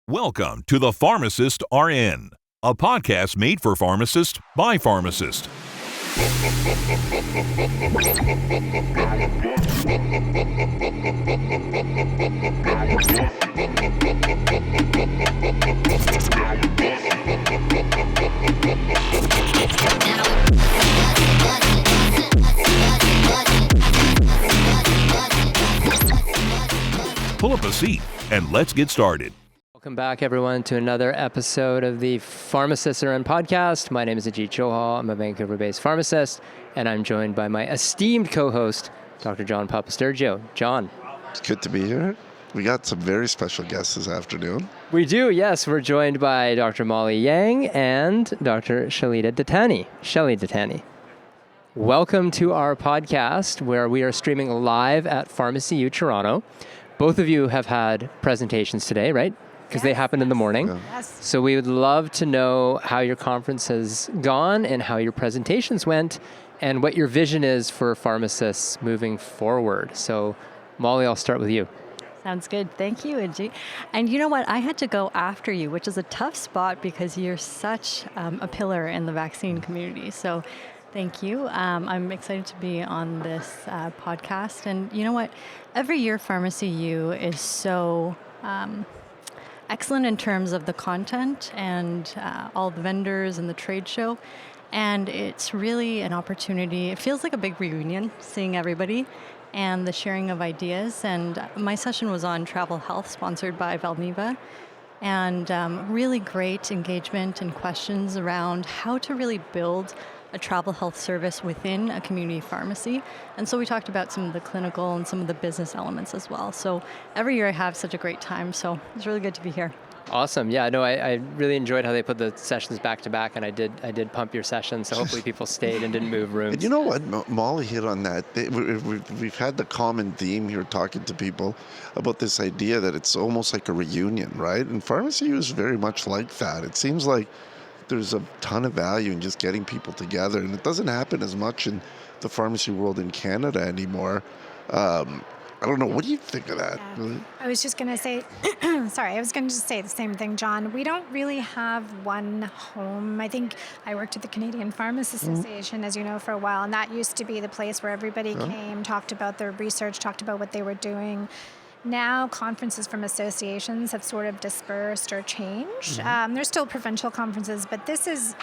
Welcome to the Pharmacist RN, a podcast made for pharmacists by pharmacists. Pull up a seat and let's get started. Welcome back, everyone, to another episode of the Pharmacist RN podcast. My name is Ajit Johal. I'm a Vancouver-based pharmacist, and I'm joined by my esteemed co-host, Dr. John Papastergiou. John. It's good to be here. We got some very special guests this afternoon. We do, yes. We're joined by Dr. Molly Yang and Dr. Shelita Dattani. Welcome to our podcast, where we are streaming live at PharmacyU Toronto. Both of you have had presentations today, right? Because they happened in the morning. Yeah. Yes. So we would love to know how your conference has gone and how your presentations went and what your vision is for pharmacists moving forward. So Molly, I'll start with you. Sounds good. Thank you, Ajit. And you know what? I had to go after you, which is a tough spot because you're such a pillar in the vaccine community. So thank you. I'm excited to be on this podcast. And you know what? Every year, PharmacyU is so excellent in terms of the content and all the vendors and the trade show. And it's really an opportunity. It feels like a big reunion, seeing everybody and the sharing of ideas. And my session was on travel health, sponsored by Valneva. And really great engagement and questions around how to really build a travel health service within a community pharmacy. And so we talked about some of the clinical and some of the business elements as well. So every year I have such a great time. So it's really good to be here. Awesome. Yeah, no, I really enjoyed how they put the sessions back to back, and I did pump your session, so hopefully people stayed and didn't move rooms. And you know what? Molly hit on that. We've had the common theme here talking to people about this idea that it's almost like a reunion, right? And PharmacyU is very much like that. It seems like there's a ton of value in just getting people together, and it doesn't happen as much in the pharmacy world in Canada anymore. I don't know. What do you think of that? Yeah. I was just going to say, I was going to just say the same thing, John. We don't really have one home. I think I worked at the Canadian Pharmacists Association, as you know, for a while, and that used to be the place where everybody came, talked about their research, talked about what they were doing. Now, conferences from associations have sort of dispersed or changed. There's still provincial conferences, but this is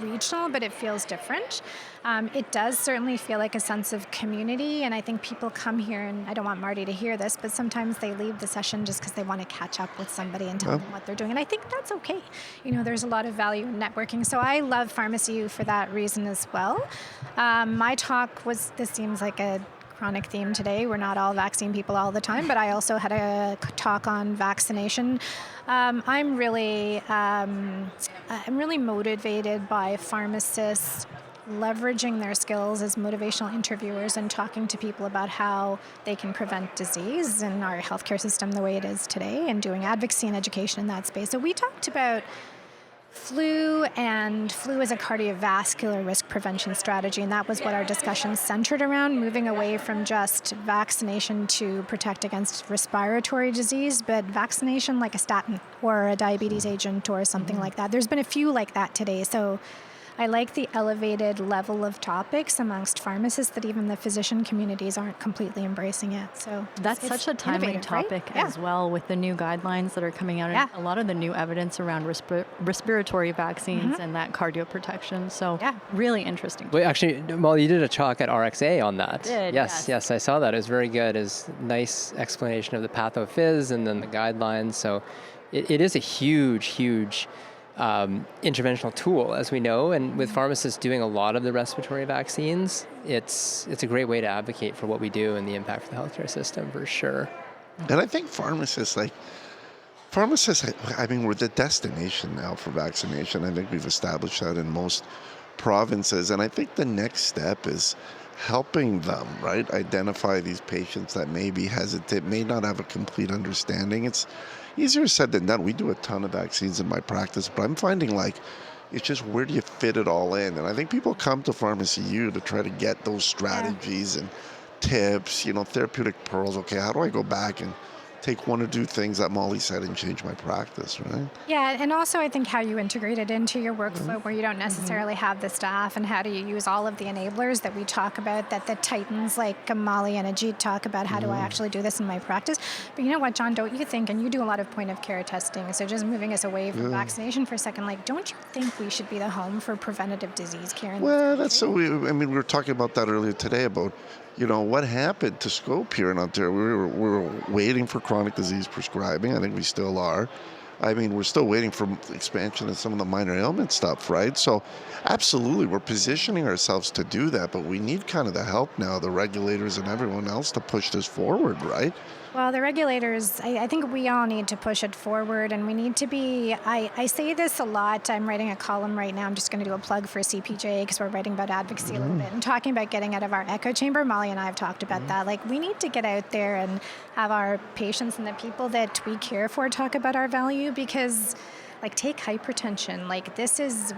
regional, but it feels different. It does certainly feel like a sense of community, and I think people come here, and I don't want Marty to hear this, but sometimes they leave the session just because they want to catch up with somebody and tell them what they're doing, and I think that's okay. You know, there's a lot of value in networking, so I love PharmacyU for that reason as well. My talk this seems like a chronic theme today. We're not all vaccine people all the time, but I also had a talk on vaccination. I'm really motivated by pharmacists leveraging their skills as motivational interviewers and talking to people about how they can prevent disease in our healthcare system the way it is today, and doing advocacy and education in that space. So we talked about flu as a cardiovascular risk prevention strategy, and that was what our discussion centered around, moving away from just vaccination to protect against respiratory disease, but vaccination like a statin or a diabetes agent or something like that. There's been a few like that today, so I like the elevated level of topics amongst pharmacists that even the physician communities aren't completely embracing it. So that's such a timely topic, right? As well, with the new guidelines that are coming out and a lot of the new evidence around respiratory vaccines and that cardio protection. So really interesting. Well, actually, Molly, you did a talk at RXA on that. Yes, I saw that. It was very good. It was a nice explanation of the pathophys and then the guidelines. So it is a huge interventional tool, as we know, and with pharmacists doing a lot of the respiratory vaccines, it's a great way to advocate for what we do and the impact for the healthcare system, for sure. And I think pharmacists, I mean, we're the destination now for vaccination. I think we've established that in most provinces, and I think the next step is helping them, right, identify these patients that may be hesitant, may not have a complete understanding. It's easier said than done. We do a ton of vaccines in my practice, but I'm finding it's just where do you fit it all in? And I think people come to PharmacyU to try to get those strategies and tips, therapeutic pearls. Okay, how do I go back and take one or two things that Molly said and change my practice, right? Yeah, and also I think how you integrate it into your workflow where you don't necessarily have the staff, and how do you use all of the enablers that we talk about, that the titans like Molly and Ajit talk about, how do I actually do this in my practice? But you know what, John, don't you think, and you do a lot of point of care testing, so just moving us away from vaccination for a second, like, don't you think we should be the home for preventative disease care in Well, this that's country? so. We were talking about that earlier today about, what happened to scope here in Ontario. We were waiting for chronic disease prescribing. I think we still are. I mean, we're still waiting for expansion of some of the minor ailment stuff, right? So, absolutely, we're positioning ourselves to do that, but we need kind of the help now, the regulators and everyone else, to push this forward, right? Well, the regulators, I think we all need to push it forward, and we need to be, I say this a lot. I'm writing a column right now. I'm just going to do a plug for CPJ because we're writing about advocacy a little bit and talking about getting out of our echo chamber. Molly and I have talked about that. Like, we need to get out there and have our patients and the people that we care for talk about our value, because like, take hypertension. Like,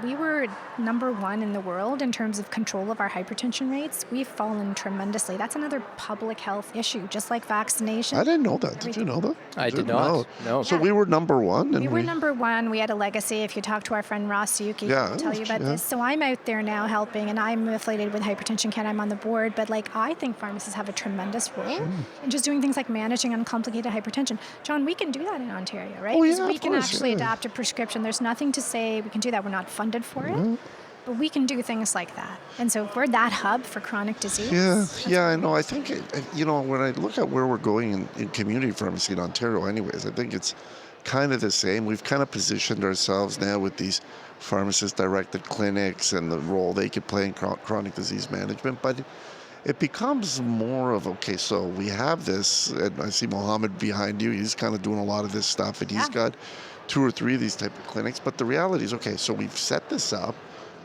we were number one in the world in terms of control of our hypertension rates. We've fallen tremendously. That's another public health issue, just like vaccination. I didn't know that. Did you know that? I did not. No. So we were number one. And We were number one. We had a legacy. If you talk to our friend Ross Yuki, he'll tell you about this. So I'm out there now helping, and I'm affiliated with Hypertension Canada. I'm on the board. But like, I think pharmacists have a tremendous role in just doing things like managing uncomplicated hypertension. John, we can do that in Ontario, right? Oh, yeah, Because we of can course, actually yeah. adapt a prescription. There's nothing to say we can do that. We're not funded for it. But we can do things like that. And so if we're that hub for chronic disease. Yeah, I know. I think, when I look at where we're going in community pharmacy in Ontario anyways, I think it's kind of the same. We've kind of positioned ourselves now with these pharmacist-directed clinics and the role they could play in chronic disease management. But it becomes more of, okay, so we have this, and I see Mohammed behind you. He's kind of doing a lot of this stuff, and he's got 2 or 3 of these type of clinics. But the reality is, okay, so we've set this up,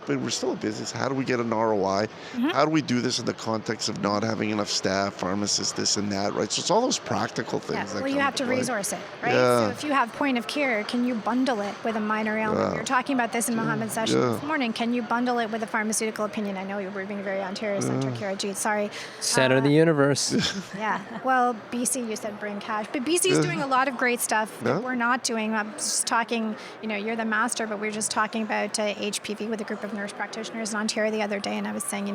but we're still a business. How do we get an ROI? How do we do this in the context of not having enough staff, pharmacists, this and that, right? So it's all those practical things. Well, you have to resource it, right? Yeah. So if you have point of care, can you bundle it with a minor ailment? We were talking about this in Mohammed's session this morning. Can you bundle it with a pharmaceutical opinion? I know you were being very Ontario-centric here, Ajit. Sorry. Center of the universe. Yeah. Well, BC, you said bring cash. But BC is doing a lot of great stuff that we're not doing. I'm just talking, you're the master, but we were just talking about HPV with a group of nurse practitioners in Ontario the other day, and I was saying,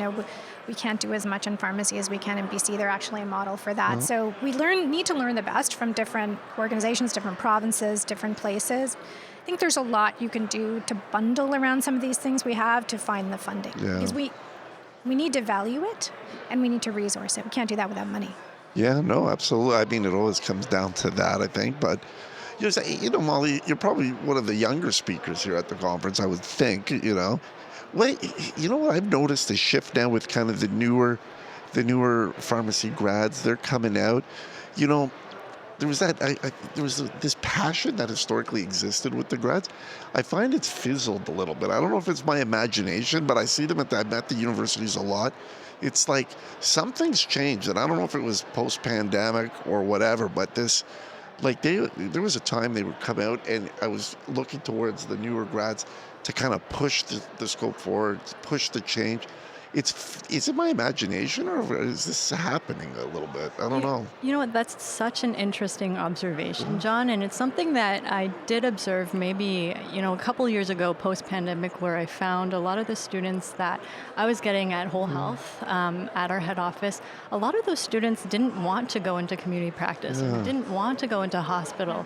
we can't do as much in pharmacy as we can in BC. They're actually a model for that. So we need to learn the best from different organizations, different provinces, different places. I think there's a lot you can do to bundle around some of these things we have to find the funding. Because we need to value it, and we need to resource it. We can't do that without money. Yeah, no, absolutely. I mean, it always comes down to that, I think. But, Molly, you're probably one of the younger speakers here at the conference, I would think, Wait, you know what I've noticed a shift now with kind of the newer pharmacy grads. They're coming out. There was this passion that historically existed with the grads. I find it's fizzled a little bit. I don't know if it's my imagination, but I see them at the universities a lot. It's like something's changed, and I don't know if it was post-pandemic or whatever, but there was a time they would come out, and I was looking towards the newer grads to kind of push the scope forward, push the change. Is it my imagination, or is this happening a little bit? I don't know. You know what? That's such an interesting observation, John, and it's something that I did observe maybe, a couple years ago post-pandemic, where I found a lot of the students that I was getting at Wholehealth at our head office, a lot of those students didn't want to go into community practice, didn't want to go into hospital.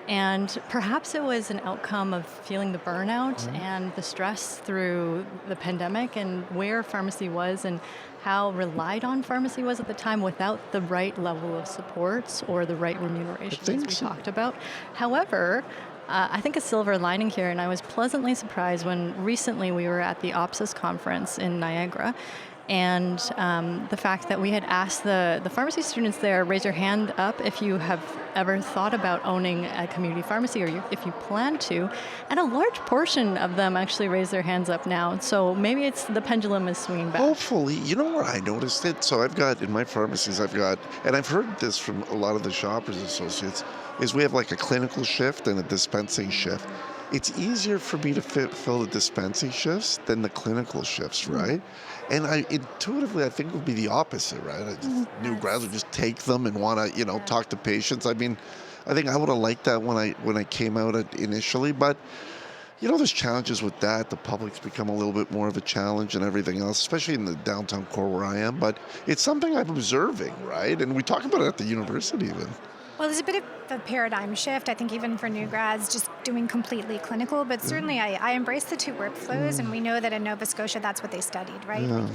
And perhaps it was an outcome of feeling the burnout and the stress through the pandemic, and where pharmacy was and how relied on pharmacy was at the time without the right level of supports or the right remuneration, as we talked about. However, I think a silver lining here, and I was pleasantly surprised when recently we were at the OPSIS conference in Niagara, and the fact that we had asked the pharmacy students there, raise your hand up if you have ever thought about owning a community pharmacy, or if you plan to. And a large portion of them actually raise their hands up now. So maybe the pendulum is swinging back. Hopefully. You know where I noticed it? So in my pharmacies, and I've heard this from a lot of the shoppers associates, is we have like a clinical shift and a dispensing shift. it's easier for me to fill the dispensing shifts than the clinical shifts, right? And intuitively, I think it would be the opposite, right? New grads would just take them and want to, talk to patients. I mean, I think I would have liked that when I came out initially, but there's challenges with that. The public's become a little bit more of a challenge and everything else, especially in the downtown core where I am. But it's something I'm observing, right? And we talk about it at the university even. Well, there's a bit of a paradigm shift, I think, even for new grads, just doing completely clinical. But certainly I embrace the two workflows, and we know that in Nova Scotia, that's what they studied, right? Yeah. Like,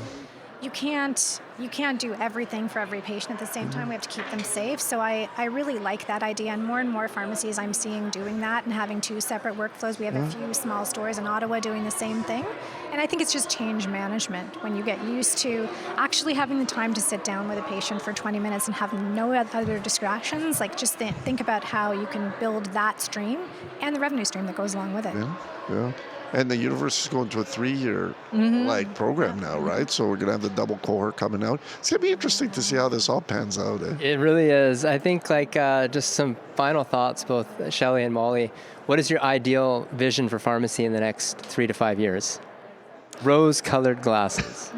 you can't do everything for every patient at the same time. We have to keep them safe. So I really like that idea, and more pharmacies I'm seeing doing that and having two separate workflows. We have a few small stores in Ottawa doing the same thing. And I think it's just change management when you get used to actually having the time to sit down with a patient for 20 minutes and have no other distractions. Like, just think about how you can build that stream and the revenue stream that goes along with it. Yeah. And the university is going to a 3-year program now, right? So we're going to have the double cohort coming out. It's going to be interesting to see how this all pans out. It really is. I think just some final thoughts, both Shelley and Molly. What is your ideal vision for pharmacy in the next 3 to 5 years? Rose-colored glasses.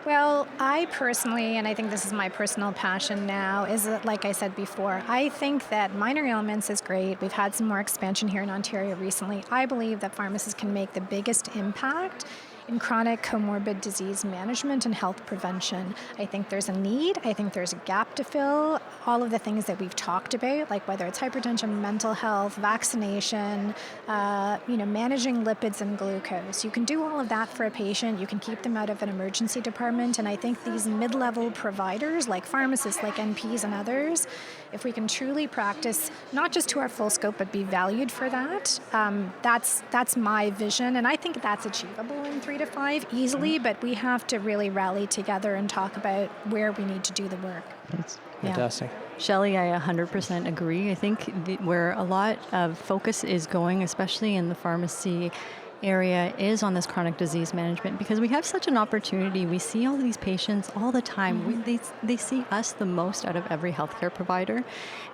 Well, I personally, and I think this is my personal passion now, is that, like I said before, I think that minor ailments is great. We've had some more expansion here in Ontario recently. I believe that pharmacists can make the biggest impact in chronic comorbid disease management and health prevention. I think there's a need. I think there's a gap to fill. All of the things that we've talked about, like whether it's hypertension, mental health, vaccination, managing lipids and glucose. You can do all of that for a patient. You can keep them out of an emergency department. And I think these mid-level providers, like pharmacists, like NPs and others, if we can truly practice, not just to our full scope, but be valued for that, that's my vision. And I think that's achievable in 3 to 5 easily, but we have to really rally together and talk about where we need to do the work. That's fantastic. Shelley, I 100% agree. I think where a lot of focus is going, especially in the pharmacy area, is on this chronic disease management, because we have such an opportunity. We see all these patients all the time. They see us the most out of every healthcare provider,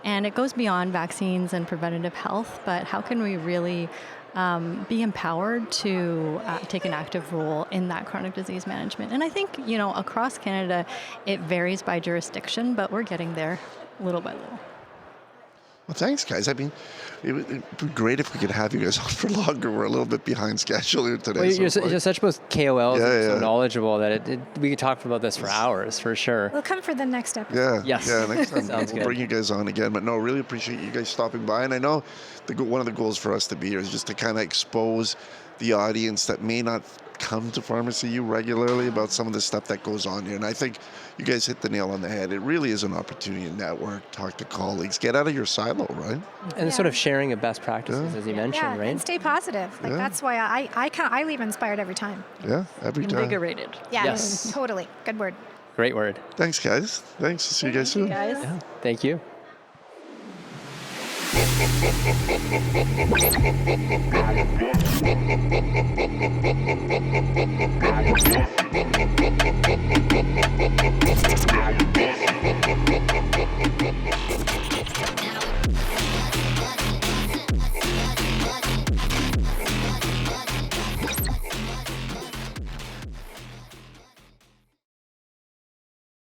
and it goes beyond vaccines and preventative health, but how can we really be empowered to take an active role in that chronic disease management? And I think, across Canada, it varies by jurisdiction, but we're getting there little by little. Well, thanks, guys. I mean, it would be great if we could have you guys on for longer. We're a little bit behind schedule here today. Well, you're such both KOLs and so knowledgeable that we could talk about this for hours, for sure. We'll come for the next episode. Yes. Next time Sounds we'll good. bring you guys on again. But no, really appreciate you guys stopping by. And I know one of the goals for us to be here is just to kind of expose the audience that may not come to PharmacyU regularly about some of the stuff that goes on here. And I think you guys hit the nail on the head. It really is an opportunity to network, talk to colleagues, get out of your silo, right? And sort of sharing of best practices, as you mentioned, right? And stay positive. That's why I leave inspired every time. Yeah, every time. Invigorated. Yeah, Yes. totally. Good word. Great word. Thanks, guys. Thanks. See you guys soon. Guys. Yeah. Thank you.